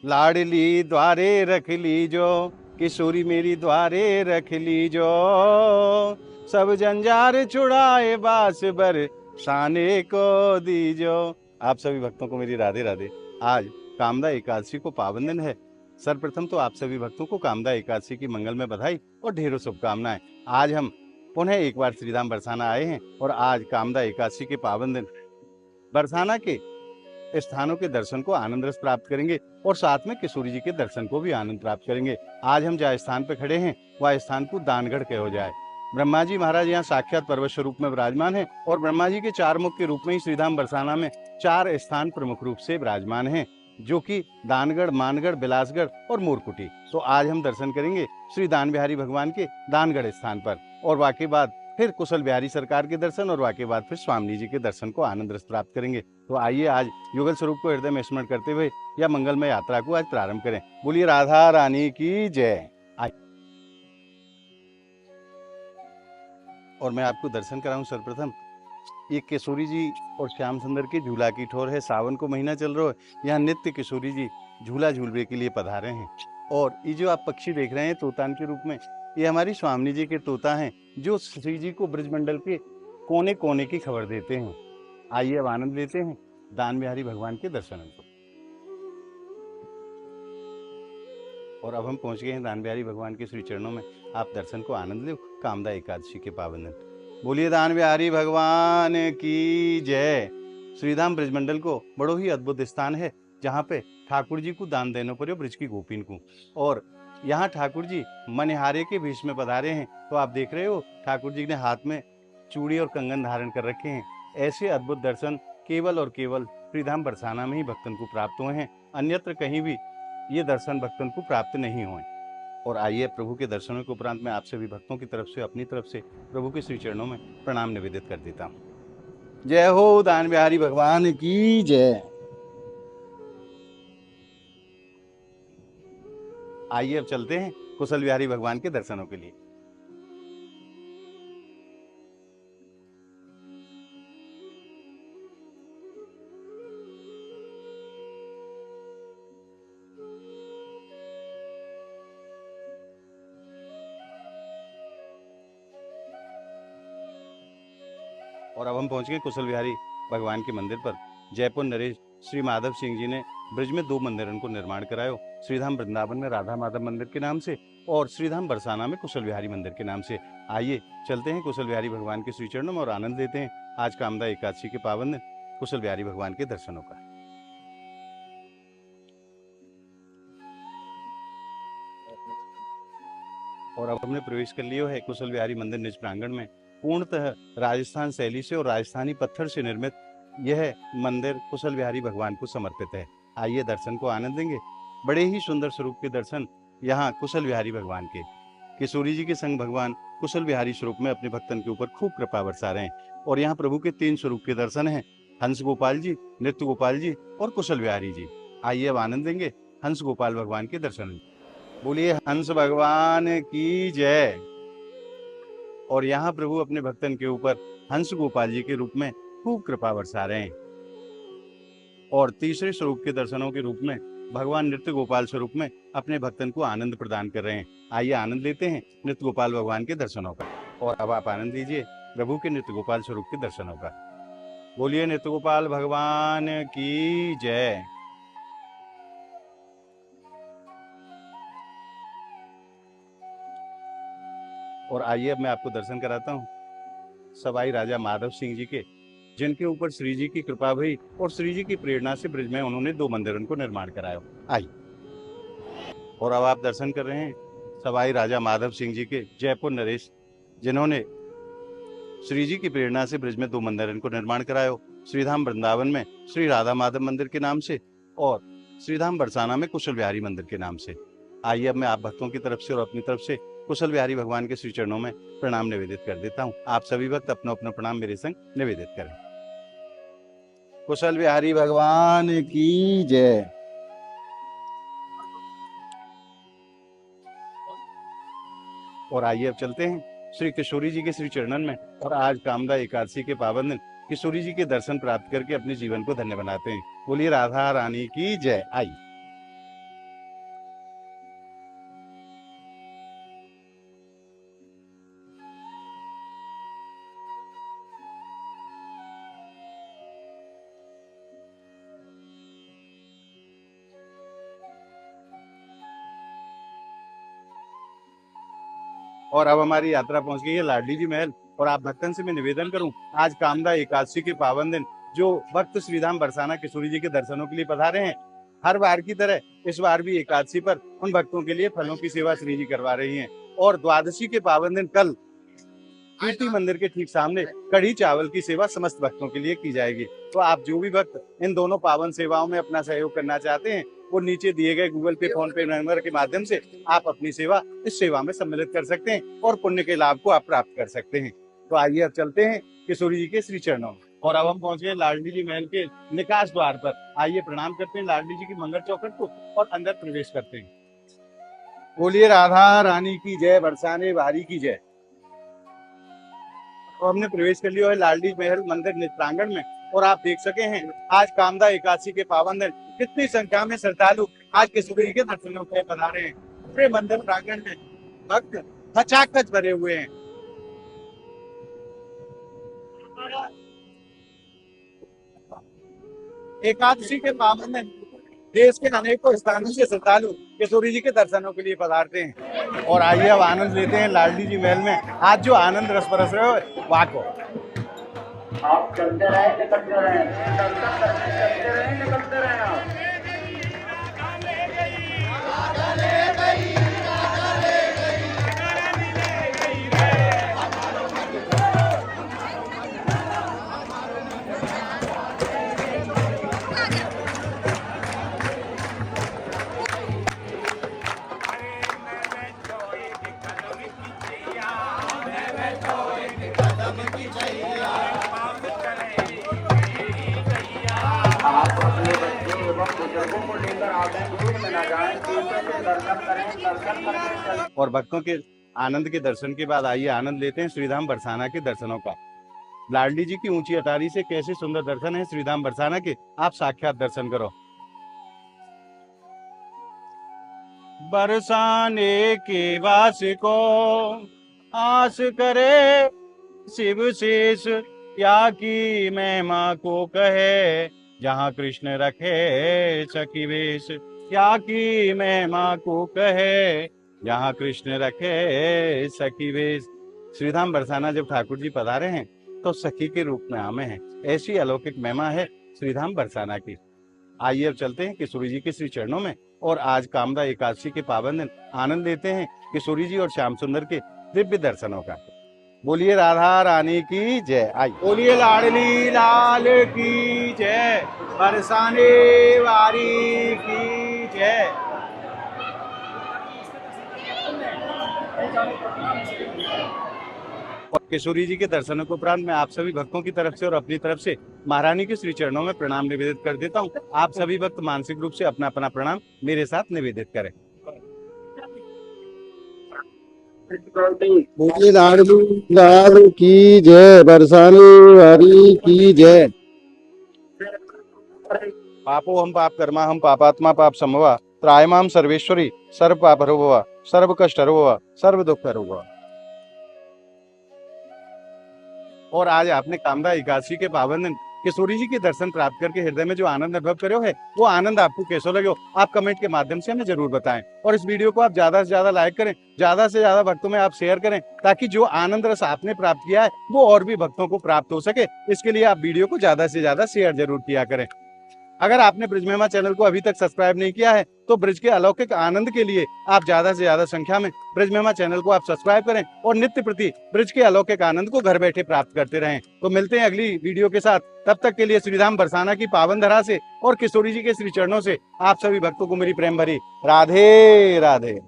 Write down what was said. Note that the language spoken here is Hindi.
लाडली द्वारे रख लीजो, किशोरी मेरी द्वारे रख लीजो। सब जंजार छुड़ाए बास बर शाने को दीजो। आप सभी भक्तों को मेरी राधे राधे। आज कामदा एकादशी को पावन दिन है। सर्वप्रथम तो आप सभी भक्तों को कामदा एकादशी की मंगलमय बधाई और ढेरों शुभकामनाएं। आज हम पुनः एक बार श्रीधाम बरसाना आए हैं और आज कामदा एकादशी के पावन दिन बरसाना के स्थानों के दर्शन को आनंद रस प्राप्त करेंगे और साथ में किशोरी जी के दर्शन को भी आनंद प्राप्त करेंगे। आज हम जहाँ स्थान पर खड़े हैं वह स्थान को दानगढ़ कहो जाए। ब्रह्मा जी महाराज यहाँ साक्षात पर्वत स्वरूप में विराजमान है और ब्रह्मा जी के चार मुख के रूप में ही श्रीधाम बरसाना में चार स्थान प्रमुख रूप से विराजमान हैं, जो कि दानगढ़, मानगढ़, बिलासगढ़ और मोरकुटी। तो आज हम दर्शन करेंगे श्री दान बिहारी भगवान के दानगढ़ स्थान पर और वाके बाद फिर कुशल बिहारी सरकार के दर्शन और वाके बाद फिर स्वामी जी के दर्शन को आनंद रस प्राप्त करेंगे। तो आइए आज युगल स्वरूप को हृदय में स्मरण करते हुए या मंगलमय यात्रा को आज प्रारंभ करें। बोलिए राधा रानी की जय। और मैं आपको दर्शन कराऊं सर्वप्रथम, ये किशोरी जी और श्याम सुंदर के झूला की ठोर है। सावन को महीना चल रहा है, यहाँ नित्य किशोरी जी झूला झूलने के लिए पधारे हैं। और ये जो आप पक्षी देख रहे हैं तोतान के रूप में, ये हमारी स्वामी जी के तोता हैं जो श्री जी को ब्रजमंडल के कोने कोने की खबर देते हैं। आइए अब आनंद लेते हैं दान बिहारी भगवान के दर्शन को। और अब हम पहुंच गए हैं दान बिहारी भगवान के श्री चरणों में। आप दर्शन को आनंद लो कामदा एकादशी के पावन दिन। बोलिए दान बिहारी भगवान की जय। श्रीधाम ब्रजमंडल को बड़ो ही अद्भुत स्थान है, जहाँ पे ठाकुर जी को दान देने पर ब्रज की गोपीन को। और यहाँ ठाकुर जी मनिहारे के भेष में पधारे हैं। तो आप देख रहे हो ठाकुर जी ने हाथ में चूड़ी और कंगन धारण कर रखे हैं। ऐसे अद्भुत दर्शन केवल और केवल श्रीधाम बरसाना में ही भक्तन को प्राप्त हुए हैं, अन्यत्र कहीं भी ये दर्शन भक्तन को प्राप्त नहीं हुए। और आइए प्रभु के दर्शनों के उपरांत मैं आप सभी भक्तों की तरफ से अपनी तरफ से प्रभु के श्री चरणों में प्रणाम निवेदित कर देता हूँ। जय हो दान बिहारी भगवान की जय। आइए अब चलते हैं कुशल बिहारी भगवान के दर्शनों के लिए। और अब हम पहुंच गए कुशल बिहारी भगवान के मंदिर पर। जयपुर नरेश श्री माधव सिंह जी ने ब्रज में 2 मंदिरों को निर्माण करायो। श्रीधाम वृंदावन में राधा माधव मंदिर के नाम से और श्रीधाम बरसाना में कुशल बिहारी मंदिर के नाम से। आइए चलते हैं कुशल बिहारी भगवान के श्री चरणों में और आनंद लेते हैं आज कामदा एकादशी के पावन दिन कुशल बिहारी भगवान के दर्शनों का। और अब हमने प्रवेश कर लिया है कुशल बिहारी मंदिर निज प्रांगण में। पूर्णतः राजस्थान शैली से और राजस्थानी पत्थर से निर्मित यह मंदिर कुशल बिहारी भगवान को समर्पित है। आइए दर्शन को आनंद देंगे। बड़े ही सुंदर स्वरूप के दर्शन यहाँ कुशल बिहारी भगवान के। किशोरी जी के संग भगवान कुशल बिहारी स्वरूप में अपने भक्तन के ऊपर खूब कृपा बरसा रहे हैं। और यहाँ प्रभु के 3 स्वरूप के दर्शन हैं, हंस गोपाल जी, नृत्य गोपाल जी और कुशल बिहारी जी। आइए अब आनंद देंगे हंस गोपाल भगवान के दर्शन। बोलिए हंस भगवान की जय। और यहाँ प्रभु अपने भक्तन के ऊपर हंस गोपाल जी के रूप में खूब कृपा बरसा रहे हैं। और तीसरे स्वरूप के दर्शनों के रूप में भगवान नृत्य गोपाल स्वरूप में अपने भक्तन को आनंद प्रदान कर रहे हैं। आइए आनंद लेते हैं नृत्य गोपाल भगवान के दर्शनों का। और अब आप आनंद लीजिए प्रभु के नृत्य गोपाल स्वरूप के दर्शनों का। बोलिए नृत्य गोपाल भगवान की जय। और आइए अब मैं आपको दर्शन कराता हूँ सवाई राजा माधव सिंह जी के, जिनके ऊपर श्री जी की कृपा हुई और श्री जी की प्रेरणा से ब्रज में उन्होंने 2 मंदिरों को निर्माण कराया। आई और अब आप दर्शन कर रहे हैं सवाई राजा माधव सिंह जी के जयपुर नरेश, जिन्होंने श्री जी की प्रेरणा से ब्रज में 2 मंदिरों को निर्माण कराया। श्रीधाम वृंदावन में श्री राधा माधव मंदिर के नाम से और श्रीधाम बरसाना में कुशल बिहारी मंदिर के नाम से। आइए अब मैं आप भक्तों की तरफ से और अपनी तरफ से कुशल बिहारी भगवान के श्री चरणों में प्रणाम निवेदित कर देता हूँ। आप सभी भक्त अपना अपना प्रणाम मेरे संग निवेदित करें। कुशल बिहारी भगवान की जय। और आइए अब चलते हैं श्री किशोरी जी के श्री चरणन में और आज कामदा एकादशी के पावन दिन किशोरी जी के दर्शन प्राप्त करके अपने जीवन को धन्य बनाते हैं। बोलिए राधा रानी की जय। आई और अब हमारी यात्रा पहुंच गई है लाडली जी महल। और आप भक्तन से मैं निवेदन करूं, आज कामदा एकादशी के पावन दिन जो भक्त श्रीधाम बरसाना किशोरी जी के दर्शनों के लिए पधारे हैं, हर बार की तरह इस बार भी एकादशी पर उन भक्तों के लिए फलों की सेवा श्री जी करवा रही हैं। और द्वादशी के पावन दिन कल कीर्ति मंदिर के ठीक सामने कढ़ी चावल की सेवा समस्त भक्तों के लिए की जाएगी। तो आप जो भी भक्त इन दोनों पावन सेवाओं में अपना सहयोग करना चाहते हैं, वो नीचे दिए गए गूगल पे, फोन पे नंबर के माध्यम से आप अपनी सेवा इस सेवा में सम्मिलित कर सकते हैं और पुण्य के लाभ को आप प्राप्त कर सकते हैं। तो आइए अब चलते हैं किशोरी जी के श्री चरणों में। और अब हम पहुंच गए लाडली जी महल के निकास द्वार पर। आइए प्रणाम करते हैं लाडली जी की मंगल चौखट को और अंदर प्रवेश करते हैं। बोलिए राधा रानी की जय, बरसाने वारी की जय। तो हमने प्रवेश कर लिया है लाडली महल मंदिर प्रांगण में। और आप देख सके हैं आज कामदा एकादशी के पावन दिन कितनी संख्या में श्रद्धालु आज किशोरी जी के दर्शनों के लिए पधारे हैं। पूरे मंदिर प्रांगण में भक्त खचाखच भरे हुए हैं। एकादशी के पावन दिन देश के अनेकों स्थानों से श्रद्धालु किशोरी जी के दर्शनों के लिए पधारते हैं। और आइए अब आनंद लेते हैं लाडली जी महल में। आज जो आनंद रस बरस रहे हो वहां को आप चलते रहे निकलते रहे, दर्शन करने चलते रहे निकलते रहे आप। आप अपने बच्चों एवं बुजुर्गों को लेकर आगे दूर में न जाएं, पीछे से दर्शन करें, दर्शन करके चलें। और भक्तों के आनंद के दर्शन के बाद आइए आनंद लेते हैं श्रीधाम बरसाना के दर्शनों का। लाडली जी की ऊंची अटारी से कैसे सुंदर दर्शन है श्रीधाम बरसाना के, आप साक्षात दर्शन करो। बरसाने के वास को आस करे शिव शेष, क्या की महिमा को कहे जहाँ कृष्ण रखे सखी वेश। क्या की महिमा को कहे जहाँ कृष्ण रखे सखी वेश। श्रीधाम बरसाना जब ठाकुर जी पधारे हैं तो सखी के रूप में आमे हैं। ऐसी अलौकिक महिमा है श्रीधाम बरसाना की। आइए अब चलते हैं किशोरी जी के श्री चरणों में। और आज कामदा एकादशी के पावन दिन आनंद लेते हैं किशोरी जी और श्याम सुंदर के दिव्य दर्शनों का। बोलिए राधा रानी की जय। आई बोलिए लाडली लाल की जय, बरसाने वारी की जय। और किशोरी जी के दर्शनों को उपरांत मैं आप सभी भक्तों की तरफ से और अपनी तरफ से महारानी के श्री चरणों में प्रणाम निवेदित कर देता हूँ। आप सभी भक्त मानसिक रूप से अपना अपना प्रणाम मेरे साथ निवेदित करें। बोलिए लाडली लाल की जय, बरसाने वारी की जय। पापो हम पाप कर्मा हम पापात्मा पाप समवा, त्रायमाम सर्वेश्वरी सर्व पाप हरो भवा, सर्व कष्ट हरो भवा, सर्व दुख हरो भवा। और आज आपने कामदा एकादशी के पावन दिन किशोरी जी के दर्शन प्राप्त करके हृदय में जो आनंद अनुभव करो है, वो आनंद आपको कैसा लगे आप कमेंट के माध्यम से हमें जरूर बताएं। और इस वीडियो को आप ज्यादा से ज्यादा लाइक करें, ज्यादा से ज्यादा भक्तों में आप शेयर करें, ताकि जो आनंद रस आपने प्राप्त किया है वो और भी भक्तों को प्राप्त हो सके। इसके लिए आप वीडियो को ज्यादा से ज्यादा शेयर जरूर किया करें। अगर आपने ब्रिज महिमा चैनल को अभी तक सब्सक्राइब नहीं किया है तो ब्रिज के अलौकिक आनंद के लिए आप ज्यादा से ज्यादा संख्या में ब्रिज महिमा चैनल को आप सब्सक्राइब करें और नित्य प्रति ब्रिज के अलौकिक आनंद को घर बैठे प्राप्त करते रहें। तो मिलते हैं अगली वीडियो के साथ, तब तक के लिए श्रीधाम बरसाना की पावन धरा से और किशोरी जी के श्री चरणों से आप सभी भक्तों को मेरी प्रेम भरी राधे राधे।